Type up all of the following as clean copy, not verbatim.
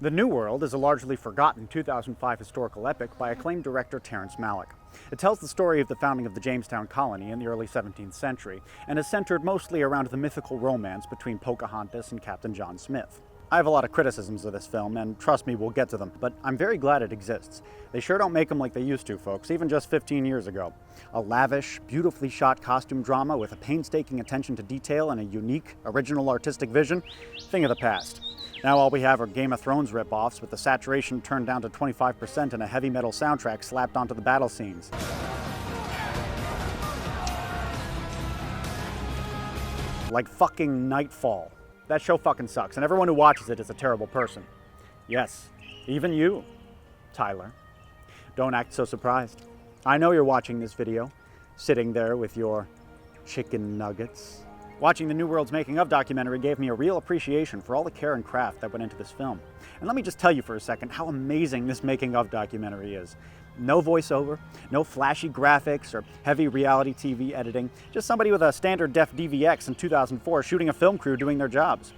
The New World is a largely forgotten 2005 historical epic by acclaimed director Terrence Malick. It tells the story of the founding of the Jamestown colony in the early 17th century, and is centered mostly around the mythical romance between Pocahontas and Captain John Smith. I have a lot of criticisms of this film, and trust me, we'll get to them, but I'm very glad it exists. They sure don't make them like they used to, folks, even just 15 years ago. A lavish, beautifully shot costume drama with a painstaking attention to detail and a unique, original artistic vision, thing of the past. Now all we have are Game of Thrones rip-offs with the saturation turned down to 25% and a heavy metal soundtrack slapped onto the battle scenes. Like fucking Nightfall. That show fucking sucks, and everyone who watches it is a terrible person. Yes, even you, Tyler. Don't act so surprised. I know you're watching this video, sitting there with your chicken nuggets. Watching the New World's making of documentary gave me a real appreciation for all the care and craft that went into this film. And let me just tell you for a second how amazing this making of documentary is. No voiceover, no flashy graphics or heavy reality TV editing, just somebody with a standard def DVX in 2004 shooting a film crew doing their jobs.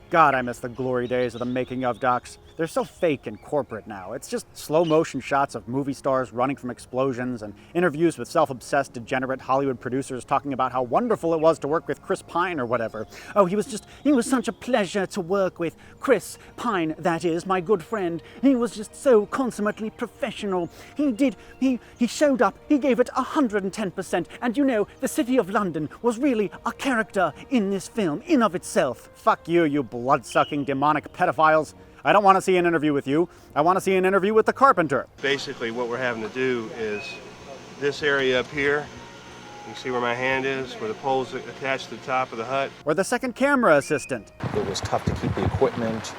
God, I miss the glory days of the making of docs. They're so fake and corporate now. It's just slow motion shots of movie stars running from explosions and interviews with self-obsessed, degenerate Hollywood producers talking about how wonderful it was to work with Chris Pine or whatever. Oh, he was such a pleasure to work with. Chris Pine, that is, my good friend. He was just so consummately professional. He showed up, he gave it 110%. And you know, the City of London was really a character in this film, in of itself. Fuck you, you blood-sucking demonic pedophiles. I don't want to see an interview with you. I want to see an interview with the carpenter. Basically, what we're having to do is this area up here. You see where my hand is, where the pole's attached to the top of the hut. Or the second camera assistant. It was tough to keep the equipment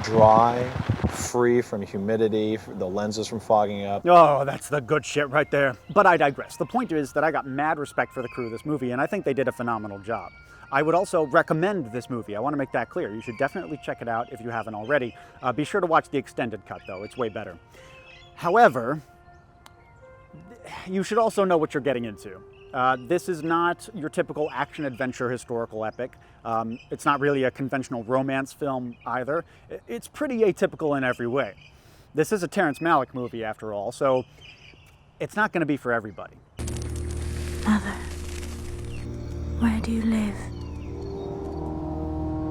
dry, free from humidity, the lenses from fogging up. Oh, that's the good shit right there. But I digress. The point is that I got mad respect for the crew of this movie, and I think they did a phenomenal job. I would also recommend this movie. I want to make that clear. You should definitely check it out if you haven't already. Be sure to watch the extended cut, though. It's way better. However, you should also know what you're getting into. This is not your typical action-adventure historical epic. It's not really a conventional romance film either. It's pretty atypical in every way. This is a Terrence Malick movie, after all, so it's not going to be for everybody. Mother, where do you live?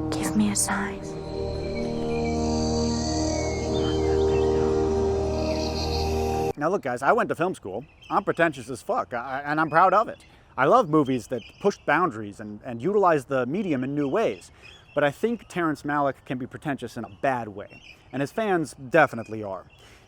Give me a sign. Now look guys, I went to film school. I'm pretentious as fuck, and I'm proud of it. I love movies that push boundaries and utilize the medium in new ways. But I think Terrence Malick can be pretentious in a bad way, and his fans definitely are.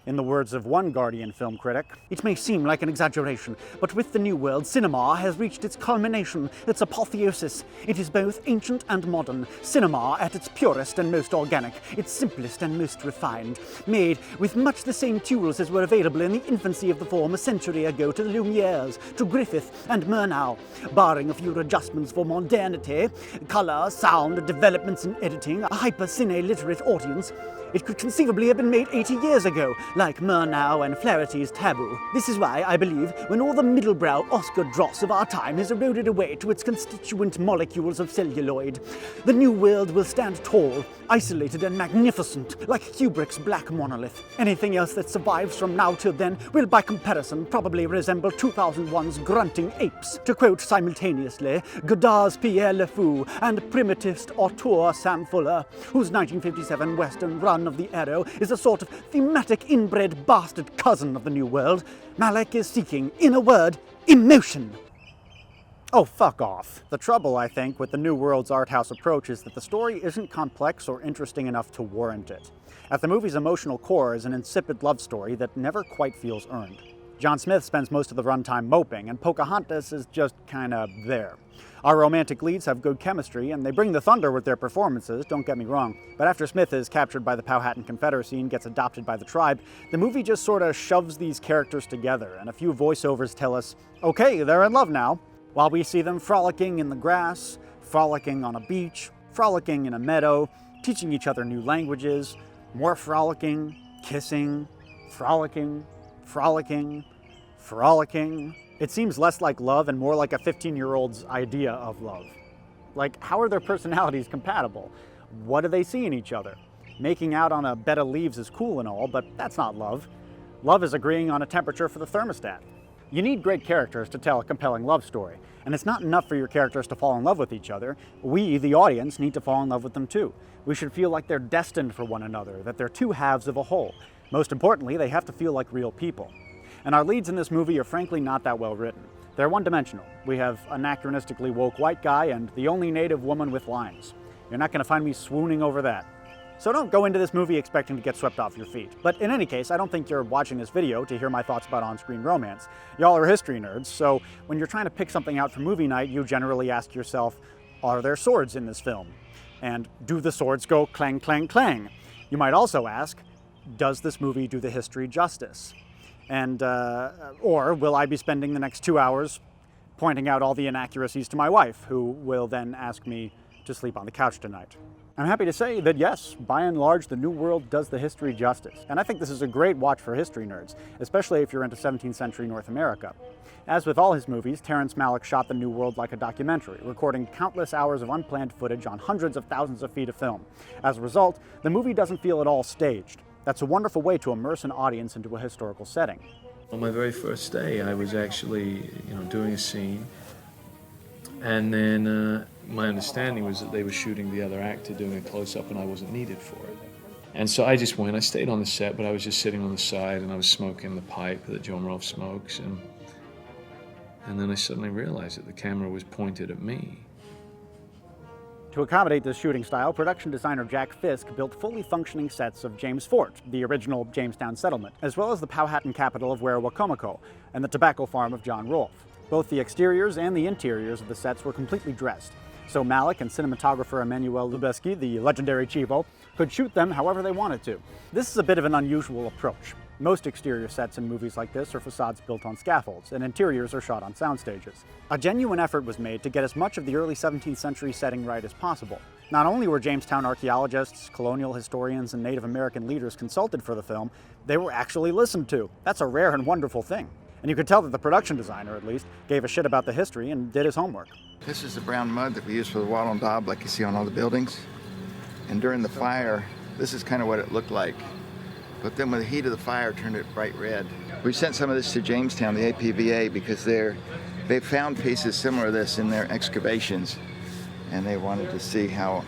In the words of one Guardian film critic, "It may seem like an exaggeration, but with the New World, cinema has reached its culmination, its apotheosis. It is both ancient and modern, cinema at its purest and most organic, its simplest and most refined, made with much the same tools as were available in the infancy of the form a century ago to the Lumieres, to Griffith and Murnau. Barring a few adjustments for modernity, color, sound, developments in editing, a hyper-cine-literate audience, it could conceivably have been made 80 years ago, like Murnau and Flaherty's Taboo. This is why, I believe, when all the middlebrow Oscar dross of our time has eroded away to its constituent molecules of celluloid, the New World will stand tall, isolated and magnificent, like Kubrick's Black Monolith. Anything else that survives from now till then will, by comparison, probably resemble 2001's Grunting Apes. To quote simultaneously Godard's Pierre Le Fou and primitivist auteur Sam Fuller, whose 1957 Western Run of the Arrow is a sort of thematic inbred bastard cousin of the New World, Malick is seeking, in a word, emotion. Oh, fuck off. The trouble, I think, with the New World's art house approach is that the story isn't complex or interesting enough to warrant it. At the movie's emotional core is an insipid love story that never quite feels earned. John Smith spends most of the runtime moping, and Pocahontas is just kinda there. Our romantic leads have good chemistry, and they bring the thunder with their performances, don't get me wrong. But after Smith is captured by the Powhatan Confederacy and gets adopted by the tribe, the movie just sorta shoves these characters together, and a few voiceovers tell us, okay, they're in love now, while we see them frolicking in the grass, frolicking on a beach, frolicking in a meadow, teaching each other new languages, more frolicking, kissing, frolicking, frolicking, frolicking. It seems less like love and more like a 15-year-old's idea of love. Like, how are their personalities compatible? What do they see in each other? Making out on a bed of leaves is cool and all, but that's not love. Love is agreeing on a temperature for the thermostat. You need great characters to tell a compelling love story, and it's not enough for your characters to fall in love with each other. We, the audience, need to fall in love with them too. We should feel like they're destined for one another, that they're two halves of a whole. Most importantly, they have to feel like real people. And our leads in this movie are frankly not that well written. They're one-dimensional. We have anachronistically woke white guy and the only native woman with lines. You're not going to find me swooning over that. So don't go into this movie expecting to get swept off your feet. But in any case, I don't think you're watching this video to hear my thoughts about on-screen romance. Y'all are history nerds, so when you're trying to pick something out for movie night, you generally ask yourself, are there swords in this film? And do the swords go clang, clang, clang? You might also ask, does this movie do the history justice? And, or will I be spending the next 2 hours pointing out all the inaccuracies to my wife, who will then ask me to sleep on the couch tonight? I'm happy to say that yes, by and large, The New World does the history justice. And I think this is a great watch for history nerds, especially if you're into 17th century North America. As with all his movies, Terrence Malick shot The New World like a documentary, recording countless hours of unplanned footage on hundreds of thousands of feet of film. As a result, the movie doesn't feel at all staged. That's a wonderful way to immerse an audience into a historical setting. On my very first day, I was actually, doing a scene, and then my understanding was that they were shooting the other actor doing a close-up, and I wasn't needed for it. And so I just went. I stayed on the set, but I was just sitting on the side, and I was smoking the pipe that John Rolfe smokes, and then I suddenly realized that the camera was pointed at me. To accommodate this shooting style, production designer Jack Fisk built fully functioning sets of James Fort, the original Jamestown settlement, as well as the Powhatan capital of Werowocomoco and the tobacco farm of John Rolfe. Both the exteriors and the interiors of the sets were completely dressed, so Malick and cinematographer Emmanuel Lubezki, the legendary Chivo, could shoot them however they wanted to. This is a bit of an unusual approach. Most exterior sets in movies like this are facades built on scaffolds, and interiors are shot on sound stages. A genuine effort was made to get as much of the early 17th century setting right as possible. Not only were Jamestown archaeologists, colonial historians, and Native American leaders consulted for the film, they were actually listened to. That's a rare and wonderful thing. And you could tell that the production designer, at least, gave a shit about the history and did his homework. This is the brown mud that we use for the wattle and daub, like you see on all the buildings. And during the fire, this is kind of what it looked like. But then when the heat of the fire turned it bright red. We sent some of this to Jamestown, the APVA, because they found pieces similar to this in their excavations, and they wanted to see how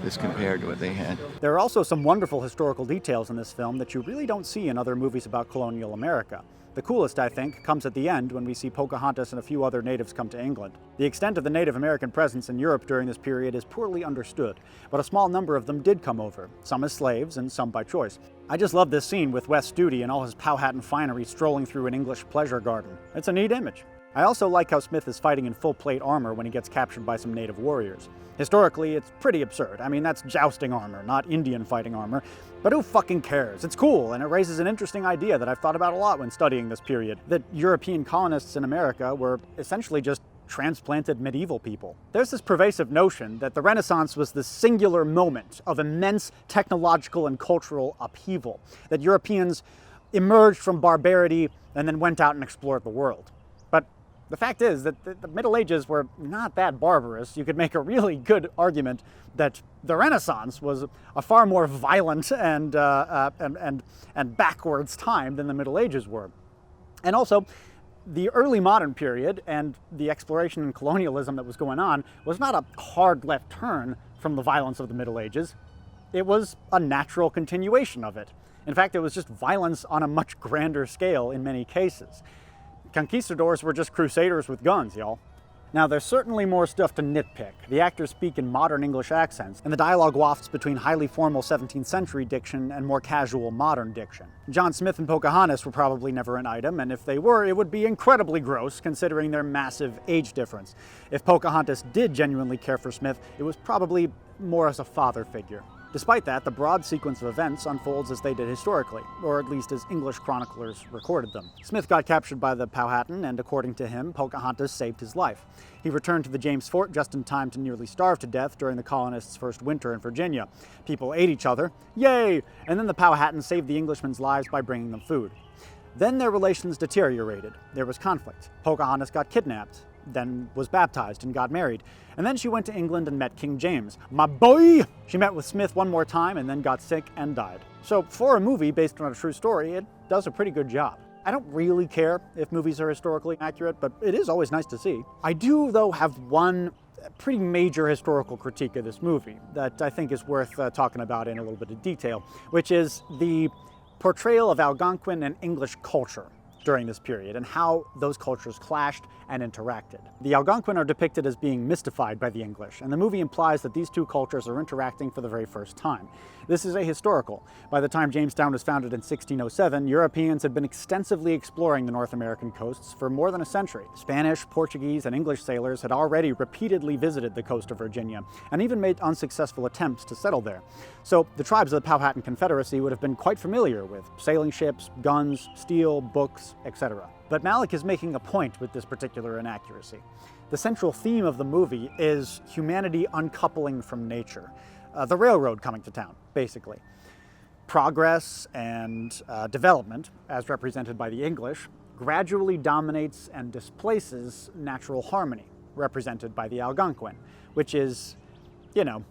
this compared to what they had. There are also some wonderful historical details in this film that you really don't see in other movies about colonial America. The coolest, I think, comes at the end when we see Pocahontas and a few other natives come to England. The extent of the Native American presence in Europe during this period is poorly understood, but a small number of them did come over, some as slaves and some by choice. I just love this scene with Wes Studi and all his Powhatan finery strolling through an English pleasure garden. It's a neat image. I also like how Smith is fighting in full plate armor when he gets captured by some native warriors. Historically, it's pretty absurd. I mean, that's jousting armor, not Indian fighting armor. But who fucking cares? It's cool, and it raises an interesting idea that I've thought about a lot when studying this period, that European colonists in America were essentially just transplanted medieval people. There's this pervasive notion that the Renaissance was this singular moment of immense technological and cultural upheaval, that Europeans emerged from barbarity and then went out and explored the world. But the fact is that the Middle Ages were not that barbarous. You could make a really good argument that the Renaissance was a far more violent and backwards time than the Middle Ages were. And also, the early modern period and the exploration and colonialism that was going on was not a hard left turn from the violence of the Middle Ages. It was a natural continuation of it. In fact, it was just violence on a much grander scale in many cases. Conquistadors were just crusaders with guns, y'all. Now, there's certainly more stuff to nitpick. The actors speak in modern English accents, and the dialogue wafts between highly formal 17th century diction and more casual modern diction. John Smith and Pocahontas were probably never an item, and if they were, it would be incredibly gross considering their massive age difference. If Pocahontas did genuinely care for Smith, it was probably more as a father figure. Despite that, the broad sequence of events unfolds as they did historically, or at least as English chroniclers recorded them. Smith got captured by the Powhatan, and according to him, Pocahontas saved his life. He returned to the James Fort just in time to nearly starve to death during the colonists' first winter in Virginia. People ate each other, yay! And then the Powhatan saved the Englishmen's lives by bringing them food. Then their relations deteriorated. There was conflict. Pocahontas got kidnapped, then was baptized and got married. And then she went to England and met King James. My boy! She met with Smith one more time and then got sick and died. So for a movie based on a true story, it does a pretty good job. I don't really care if movies are historically accurate, but it is always nice to see. I do, though, have one pretty major historical critique of this movie that I think is worth talking about in a little bit of detail, which is the portrayal of Algonquin and English culture during this period and how those cultures clashed and interacted. The Algonquin are depicted as being mystified by the English, and the movie implies that these two cultures are interacting for the very first time. This is ahistorical. By the time Jamestown was founded in 1607, Europeans had been extensively exploring the North American coasts for more than a century. Spanish, Portuguese, and English sailors had already repeatedly visited the coast of Virginia and even made unsuccessful attempts to settle there. So the tribes of the Powhatan Confederacy would have been quite familiar with sailing ships, guns, steel, books, etc. But Malick is making a point with this particular inaccuracy. The central theme of the movie is humanity uncoupling from nature. The railroad coming to town, basically. Progress and development, as represented by the English, gradually dominates and displaces natural harmony, represented by the Algonquin, which is, you know,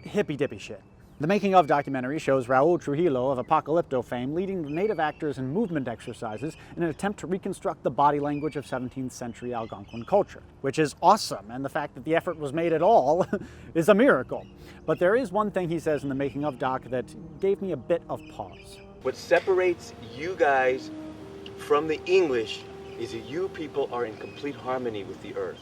hippy-dippy shit. The making of documentary shows Raul Trujillo of Apocalypto fame leading the native actors in movement exercises in an attempt to reconstruct the body language of 17th century Algonquin culture, which is awesome, and the fact that the effort was made at all is a miracle. But there is one thing he says in the making of doc that gave me a bit of pause. What separates you guys from the English is that you people are in complete harmony with the earth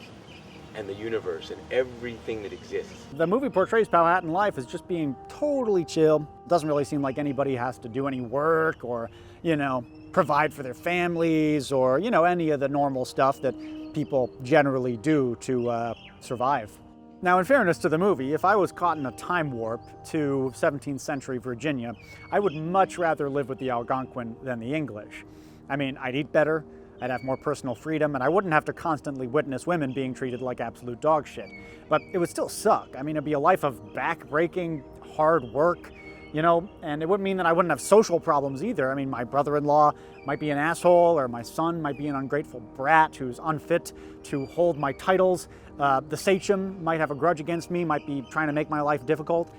and the universe and everything that exists. The movie portrays Powhatan life as just being totally chill. Doesn't really seem like anybody has to do any work or, you know, provide for their families or, you know, any of the normal stuff that people generally do to survive. Now, in fairness to the movie, if I was caught in a time warp to 17th century Virginia, I would much rather live with the Algonquin than the English. I mean, I'd eat better, I'd have more personal freedom, and I wouldn't have to constantly witness women being treated like absolute dog shit. But it would still suck. I mean, it'd be a life of back-breaking, hard work, you know, and it wouldn't mean that I wouldn't have social problems either. I mean, my brother-in-law might be an asshole, or my son might be an ungrateful brat who's unfit to hold my titles. The sachem might have a grudge against me, might be trying to make my life difficult.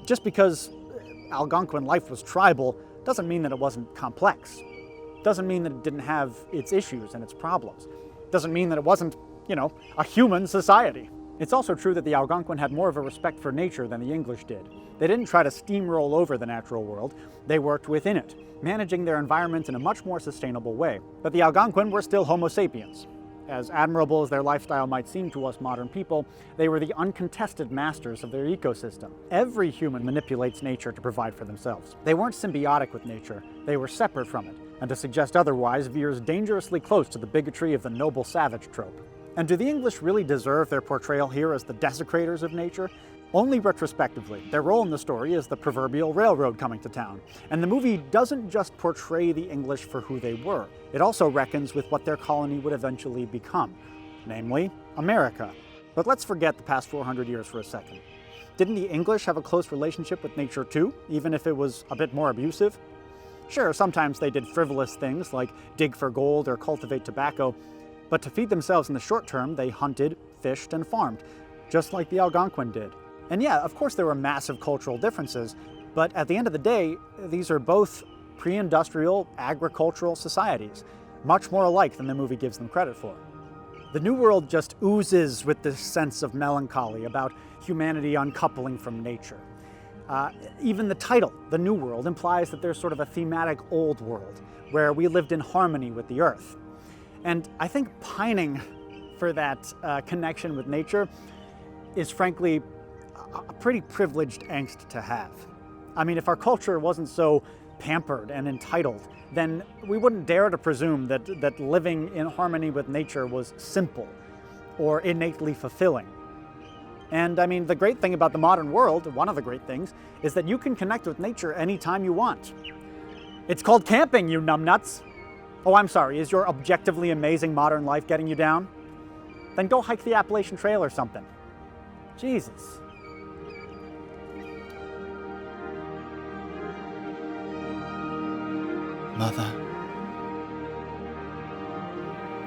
Just because Algonquin life was tribal doesn't mean that it wasn't complex. Doesn't mean that it didn't have its issues and its problems. Doesn't mean that it wasn't, you know, a human society. It's also true that the Algonquin had more of a respect for nature than the English did. They didn't try to steamroll over the natural world, they worked within it, managing their environment in a much more sustainable way. But the Algonquin were still Homo sapiens. As admirable as their lifestyle might seem to us modern people, they were the uncontested masters of their ecosystem. Every human manipulates nature to provide for themselves. They weren't symbiotic with nature, they were separate from it, and to suggest otherwise veers dangerously close to the bigotry of the noble savage trope. And do the English really deserve their portrayal here as the desecrators of nature? Only retrospectively. Their role in the story is the proverbial railroad coming to town. And the movie doesn't just portray the English for who they were. It also reckons with what their colony would eventually become, namely, America. But let's forget the past 400 years for a second. Didn't the English have a close relationship with nature too, even if it was a bit more abusive? Sure, sometimes they did frivolous things like dig for gold or cultivate tobacco, but to feed themselves in the short term, they hunted, fished, and farmed, just like the Algonquin did. And yeah, of course there were massive cultural differences, but at the end of the day, these are both pre-industrial agricultural societies, much more alike than the movie gives them credit for. The New World just oozes with this sense of melancholy about humanity uncoupling from nature. Even the title, The New World, implies that there's sort of a thematic old world, where we lived in harmony with the earth. And I think pining for that connection with nature is frankly a pretty privileged angst to have. I mean, if our culture wasn't so pampered and entitled, then we wouldn't dare to presume that living in harmony with nature was simple or innately fulfilling. And I mean, the great thing about the modern world, one of the great things, is that you can connect with nature anytime you want. It's called camping, you numbnuts. Oh, I'm sorry, is your objectively amazing modern life getting you down? Then go hike the Appalachian Trail or something. Jesus. Mother,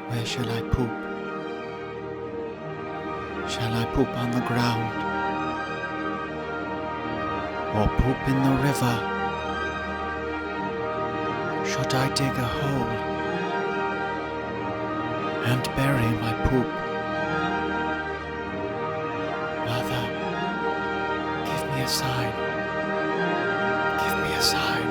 where shall I poop? Shall I poop on the ground? Or poop in the river? Should I dig a hole and bury my poop? Mother, give me a sign. Give me a sign.